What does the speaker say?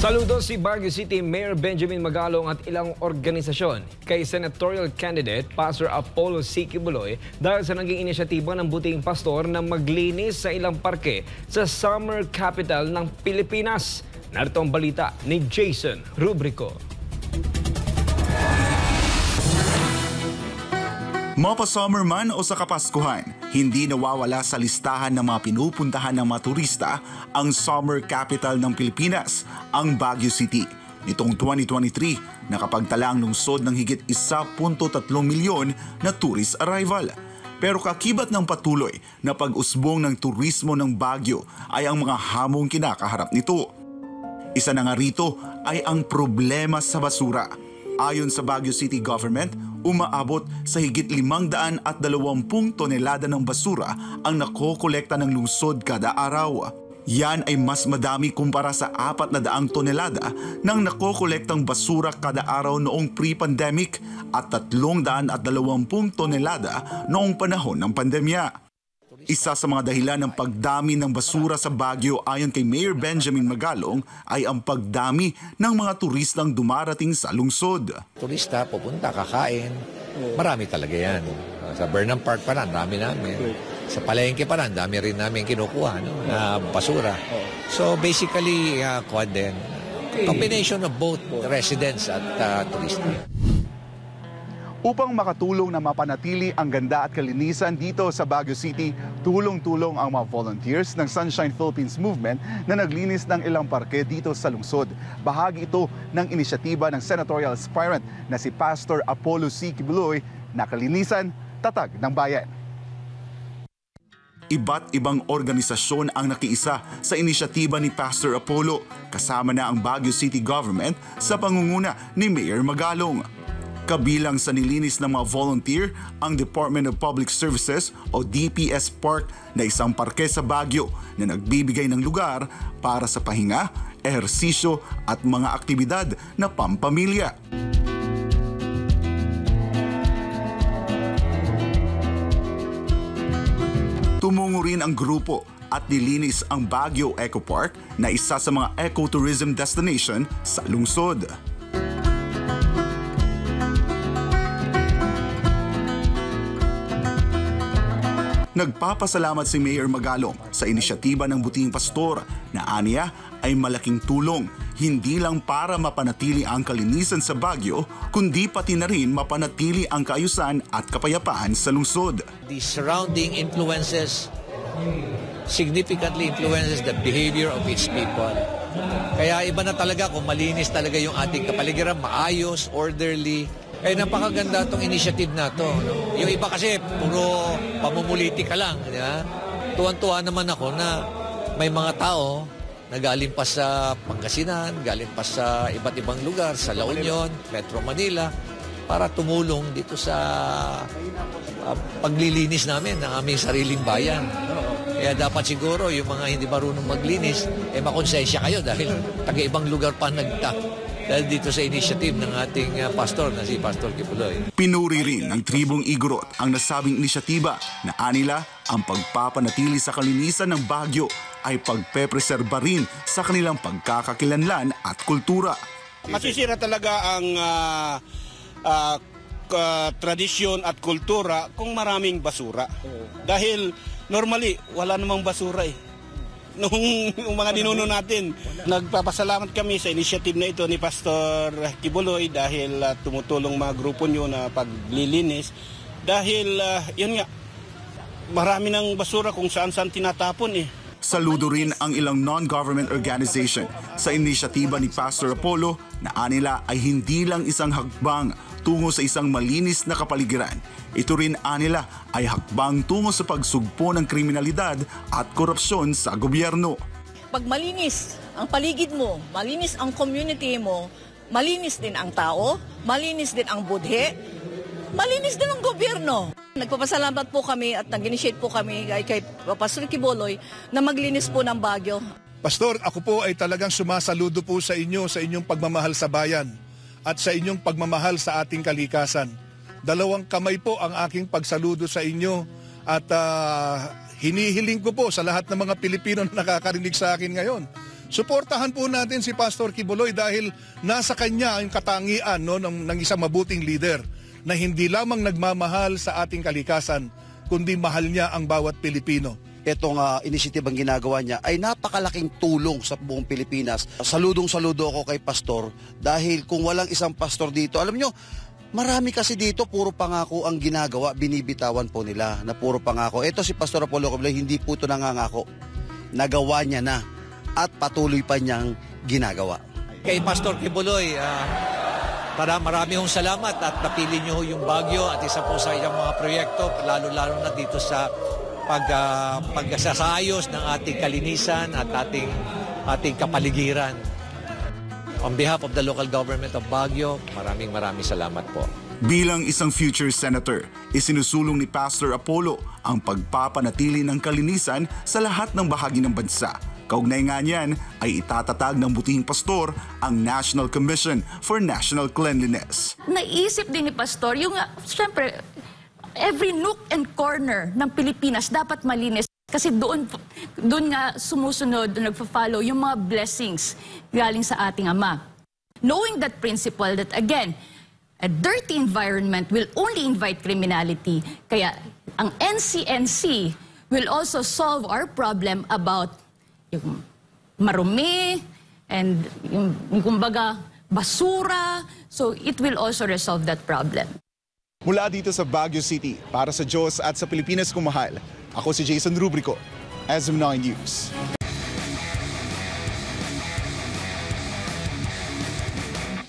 Saludo si Baguio City Mayor Benjamin Magalong at ilang organisasyon kay senatorial candidate Pastor Apollo C. Quiboloy dahil sa naging inisyatiba ng buting pastor na maglinis sa ilang parke sa summer capital ng Pilipinas. Narito ang balita ni Jason Rubrico. Mapa-summer man o sa Kapaskuhan, hindi nawawala sa listahan ng mga pinupuntahan ng mga turista ang summer capital ng Pilipinas, ang Baguio City. Nitong 2023, nakapagtala ang lungsod ng higit 1.3 milyon na tourist arrival. Pero kakibat ng patuloy na pag-usbong ng turismo ng Baguio ay ang mga hamong kinakaharap nito. Isa na nga rito ay ang problema sa basura. Ayon sa Baguio City Government, umaabot sa higit 520 tonelada ng basura ang nakokolekta ng lungsod kada araw. Yan ay mas madami kumpara sa 400 tonelada ng nakokolektang basura kada araw noong pre-pandemic at 320 tonelada noong panahon ng pandemya. Isa sa mga dahilan ng pagdami ng basura sa Baguio ayon kay Mayor Benjamin Magalong ay ang pagdami ng mga turistang dumarating sa lungsod. Turista, pupunta, kakain, marami talaga yan. Sa Burnham Park pa rin, dami namin. Sa Palengke pa rin, dami rin namin kinukuha na basura. So basically, combination of both residents at turista. Upang makatulong na mapanatili ang ganda at kalinisan dito sa Baguio City, tulong-tulong ang mga volunteers ng Sunshine Philippines Movement na naglinis ng ilang parke dito sa lungsod. Bahagi ito ng inisyatiba ng senatorial aspirant na si Pastor Apollo C. Quiboloy na kalinisan, tatag ng bayan. Iba't ibang organisasyon ang nakiisa sa inisyatiba ni Pastor Apollo, kasama na ang Baguio City Government sa pangunguna ni Mayor Magalong. Kabilang sa nilinis ng mga volunteer ang Department of Public Services o DPS Park na isang parke sa Baguio na nagbibigay ng lugar para sa pahinga, ehersisyo at mga aktibidad na pampamilya. Tumungo rin ang grupo at nilinis ang Baguio Eco Park na isa sa mga ecotourism destination sa lungsod. Nagpapasalamat si Mayor Magalong sa inisyatiba ng buting pastor na aniya ay malaking tulong hindi lang para mapanatili ang kalinisan sa Baguio kundi pati na rin mapanatili ang kaayusan at kapayapaan sa lungsod. The surrounding influences significantly influences the behavior of its people. Kaya iba na talaga kung malinis talaga yung ating kapaligiran, maayos, orderly. Eh, napakaganda itong initiative na ito. No? Yung iba kasi, puro pamumuliti ka lang. Tuwan-tuwa naman ako na may mga tao na galing pa sa Pangasinan, galing pa sa iba't ibang lugar, sa La Union, Metro Manila, para tumulong dito sa paglilinis namin ng aming sariling bayan. Kaya dapat siguro yung mga hindi marunong maglinis, makonsensya kayo dahil taga-ibang lugar pa dahil dito sa initiative ng ating pastor na si Pastor Quiboloy. Pinuri rin ng tribong Igorot ang nasabing inisyatiba na anila ang pagpapanatili sa kalinisan ng Baguio ay pagpepreserba rin sa kanilang pagkakakilanlan at kultura. Masisira talaga ang tradisyon at kultura kung maraming basura. Dahil normally, wala namang basura eh. Nung mga ninuno natin. Nagpapasalamat kami sa initiative na ito ni Pastor Quiboloy dahil tumutulong mga grupo nyo na paglilinis. Dahil, yun nga, marami ng basura kung saan-saan tinatapon eh. Saludo rin ang ilang non-government organization sa inisyatiba ni Pastor Apollo na anila ay hindi lang isang hakbang tungo sa isang malinis na kapaligiran. Ito rin anila ay hakbang tungo sa pagsugpo ng kriminalidad at korupsyon sa gobyerno. Pag malinis ang paligid mo, malinis ang community mo, malinis din ang tao, malinis din ang budhe, malinis din ang gobyerno. Nagpapasalamat po kami at nag-initiate po kami kay Pastor Quiboloy na maglinis po ng Baguio. Pastor, ako po ay talagang sumasaludo po sa inyo sa inyong pagmamahal sa bayan at sa inyong pagmamahal sa ating kalikasan. 2 kamay po ang aking pagsaludo sa inyo at hinihiling ko po sa lahat ng mga Pilipino na nakakarinig sa akin ngayon Suportahan po natin si Pastor Quiboloy dahil nasa kanya ang katangian ng isang mabuting leader na hindi lamang nagmamahal sa ating kalikasan, kundi mahal niya ang bawat Pilipino. Itong initiative ang ginagawa niya ay napakalaking tulong sa buong Pilipinas. Saludong-saludo ako kay Pastor dahil kung walang isang pastor dito, alam nyo, marami kasi dito puro pangako ang ginagawa, binibitawan po nila na puro pangako. Ito si Pastor Apollo Quiboloy, hindi po ito nangangako. Nagawa niya na at patuloy pa niyang ginagawa. Kay Pastor Quiboloy, marami hong salamat at napili niyo yung Baguio at isa po sa iyong mga proyekto, lalo-lalo na dito sa pagsasayos ng ating kalinisan at ating kapaligiran. On behalf of the local government of Baguio, maraming salamat po. Bilang isang future senator, isinusulong ni Pastor Apollo ang pagpapanatili ng kalinisan sa lahat ng bahagi ng bansa. Kaugnay nga niyan ay itatatag ng butihing pastor ang National Commission for National Cleanliness. Naisip din ni Pastor, yung siyempre, every nook and corner ng Pilipinas dapat malinis. Kasi doon nga sumusunod, nagpa-follow yung mga blessings galing sa ating Ama. Knowing that principle that again, a dirty environment will only invite criminality. Kaya ang NCNC will also solve our problem about yung marumi and yung kumbaga basura. So it will also resolve that problem. Mula dito sa Baguio City, para sa Diyos at sa Pilipinas kung mahal, ako si Jason Rubrico, SM9 News.